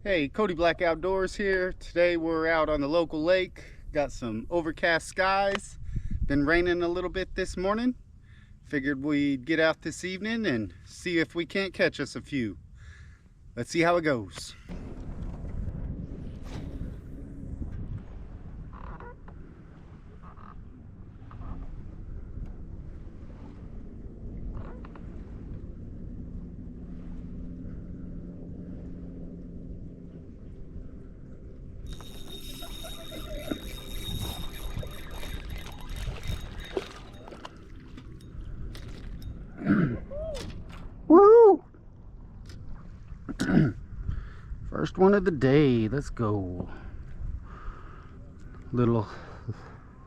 Hey, Cody Black Outdoors here. Today we're out on the local lake. Got some overcast skies. Been raining a little bit this morning. Figured we'd get out this evening and see if we can't catch us a few. Let's see how it goes. Woo! First one of the day. Let's go. Little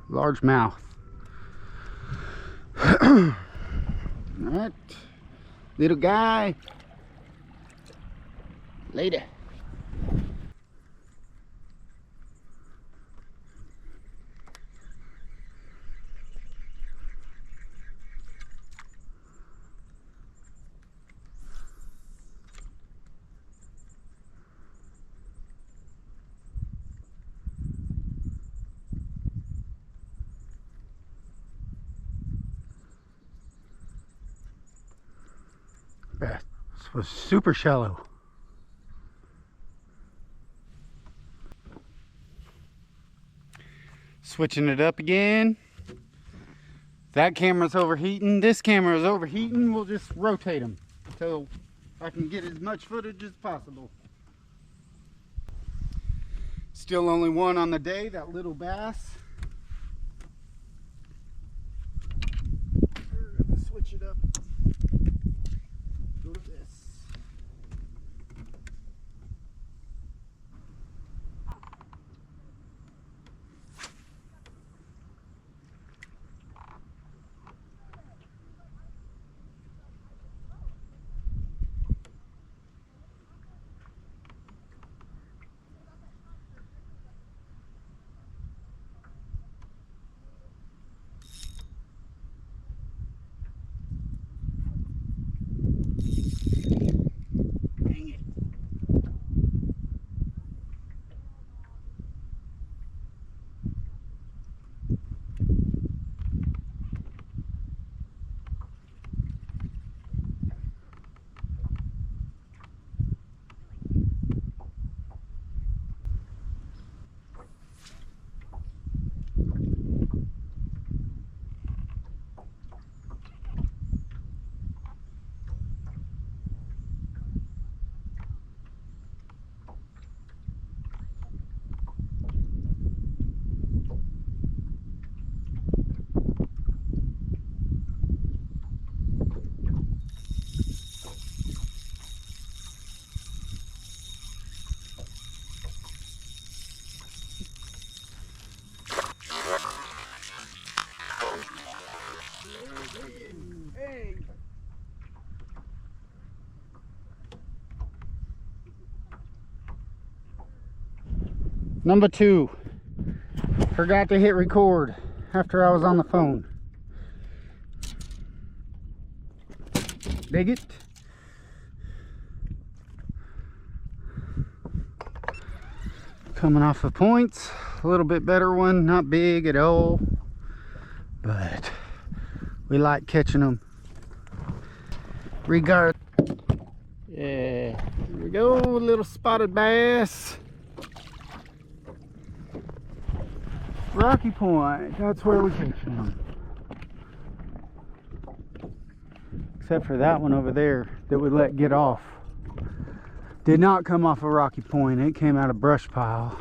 largemouth. All right, little guy. Later. This was super shallow. Switching it up again. That camera's overheating. This camera is overheating. We'll just rotate them so I can get as much footage as possible. Still only one on the day, that little bass. We're gonna switch it up. Go to this. Hey. Number 2. Forgot to hit record after I was on the phone. Dig it. Coming off of points. A little bit better one. Not big at all. But we like catching them. Regard. Yeah. Here we go. Little spotted bass. Rocky Point. That's where we catch them. Except for that one over there that we let get off. Did not come off of Rocky Point. It came out of brush pile.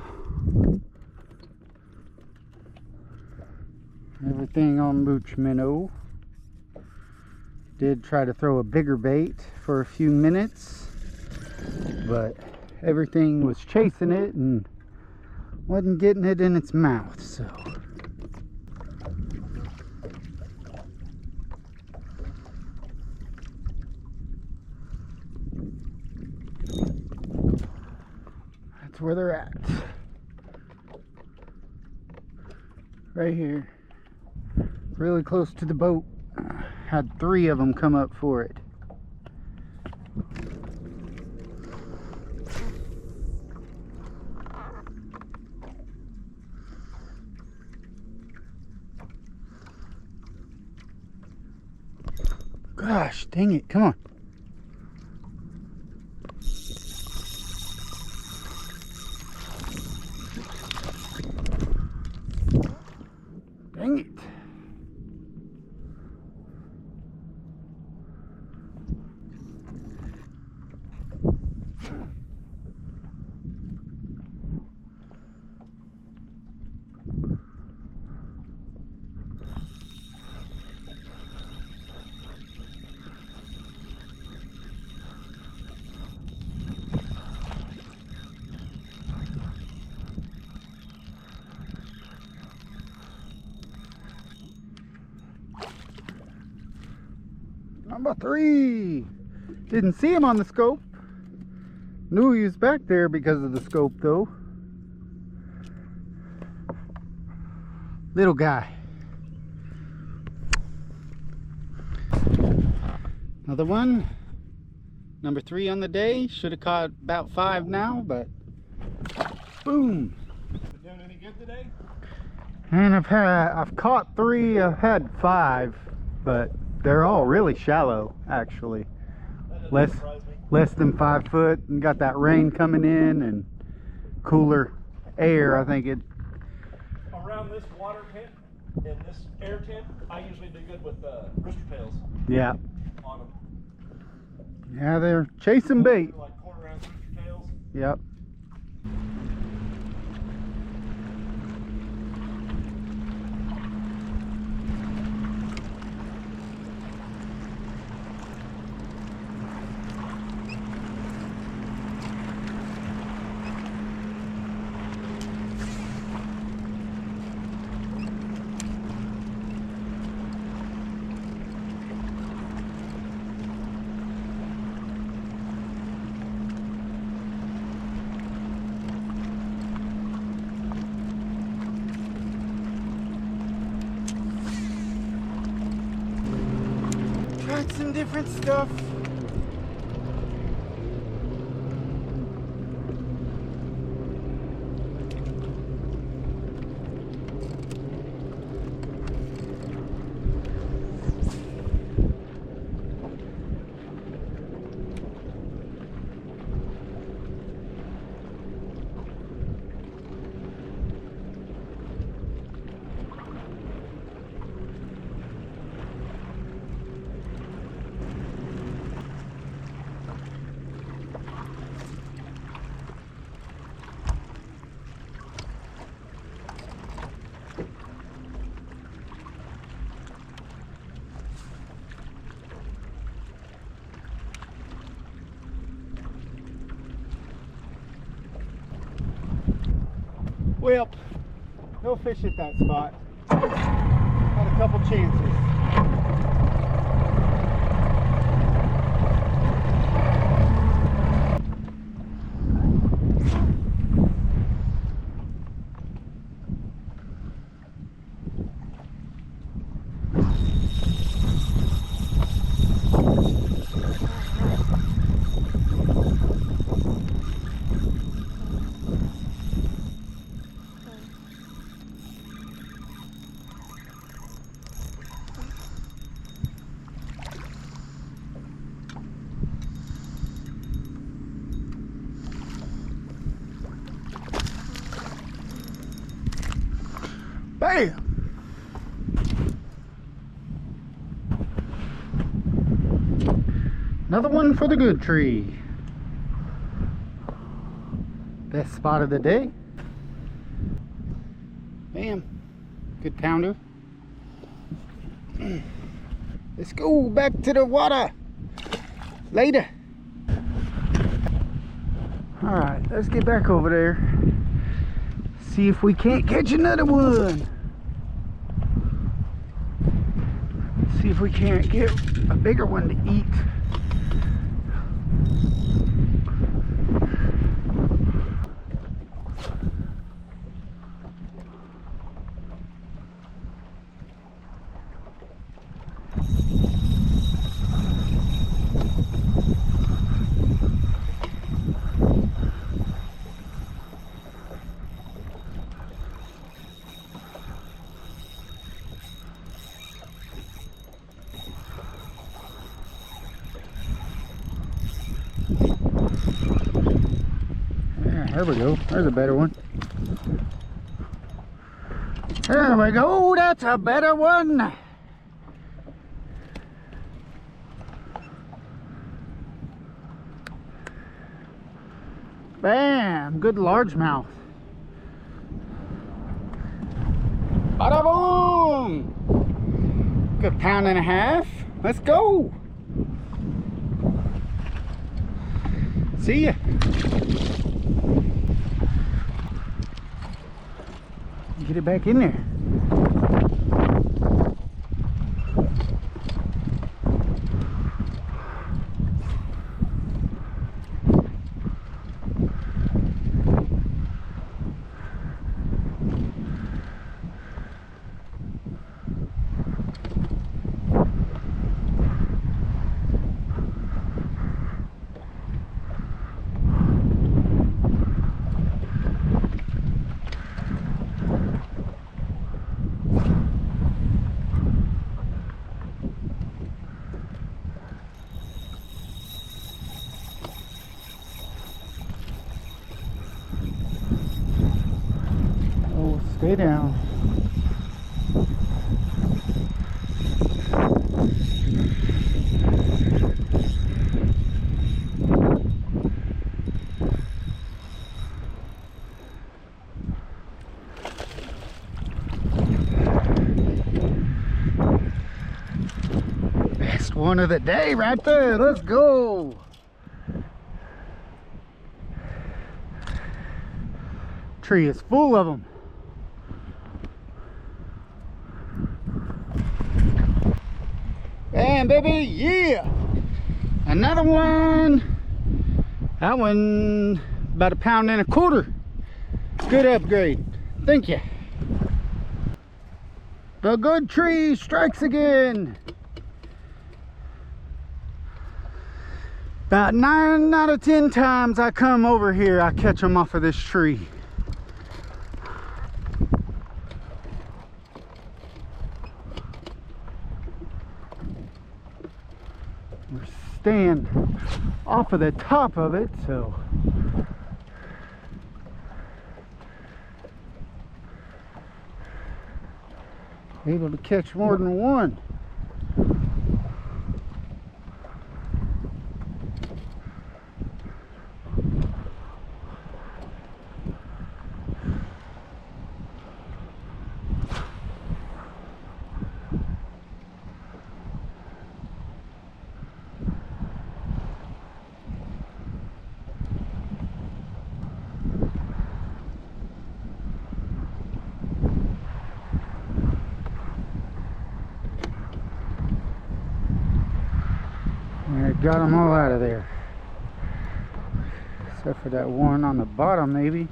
Everything on Mooch Minnow. Did try to throw a bigger bait for a few minutes, but everything was chasing it and wasn't getting it in its mouth, so. That's where they're at. Right here. Really close to the boat. Had 3 of them come up for it. Gosh, dang it. Come on. Dang it. Number 3. Didn't see him on the scope. Knew he was back there because of the scope though. Little guy. Another one. Number 3 on the day. Should have caught about 5 now, but boom. Doing any good today? And I've caught 3. I've had 5, but they're all really shallow actually. Less than 5 foot, and got that rain coming in and cooler air. I think it around this water tent and this air tent, I usually do good with rooster tails. Yeah. On them. Yeah, they're chasing bait. Like corner around rooster tails. Yep. Tried some different stuff. Well, no fish at that spot. Had a couple chances. Bam! Another one for the good tree. Best spot of the day. Bam. Good pounder. Let's go back to the water. Later. Alright, let's get back over there. See if we can't catch another one. See if we can't get a bigger one to eat. There we go. There's a better one. There we go. That's a better one. Bam! Good largemouth. Bada boom! Good pound and a half. Let's go. See ya. Get it back in there. Stay down. Best one of the day right there. Let's go. Tree is full of them. And baby, yeah, another one. That one about 1.25 pounds. Good upgrade. Thank you. The good tree strikes again. About 9 out of 10 times I come over here, I catch them off of this tree. We're staying off of the top of it, so able to catch more than one. Got them all out of there, except for that one on the bottom, maybe.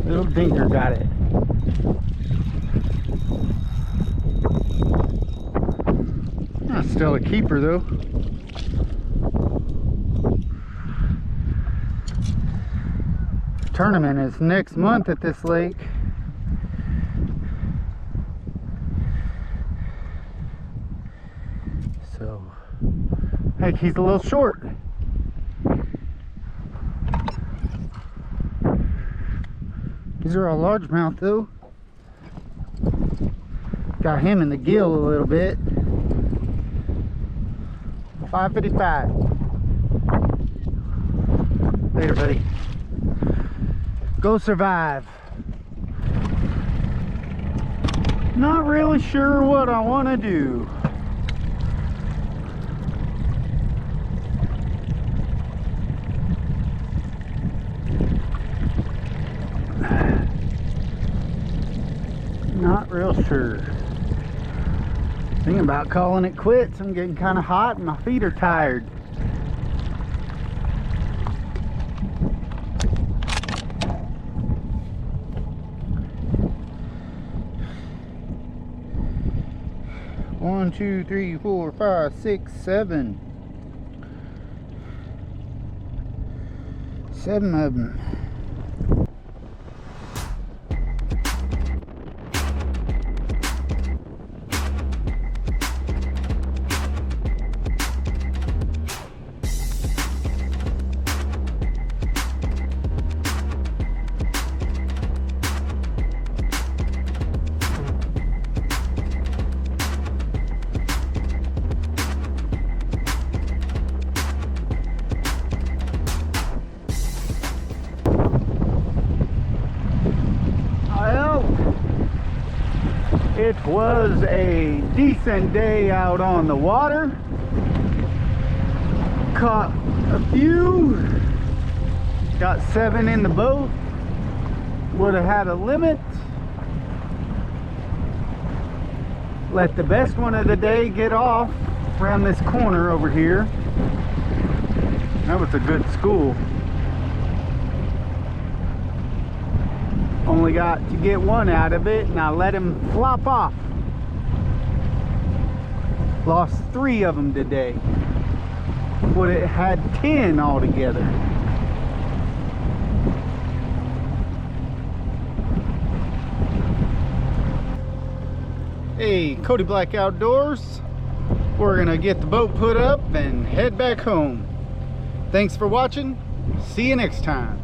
Little dinker got it. That's still a keeper though. Tournament is next month at this lake. So, heck, he's a little short. These are all largemouth though. Got him in the gill a little bit. 555. Later, buddy. Go survive. Not really sure what I want to do. Not real sure. Thinking about calling it quits. I'm getting kind of hot and my feet are tired. 1, 2, 3, 4, 5, 6, 7. 7 of them. It was a decent day out on the water. Caught a few. Got 7 in the boat. Would have had a limit. Let the best one of the day get off around this corner over here. That was a good school. Only got to get one out of it, and I let him flop off. Lost 3 of them today. Would have had 10 altogether. Hey, Cody Black Outdoors. We're gonna get the boat put up and head back home. Thanks for watching. See you next time.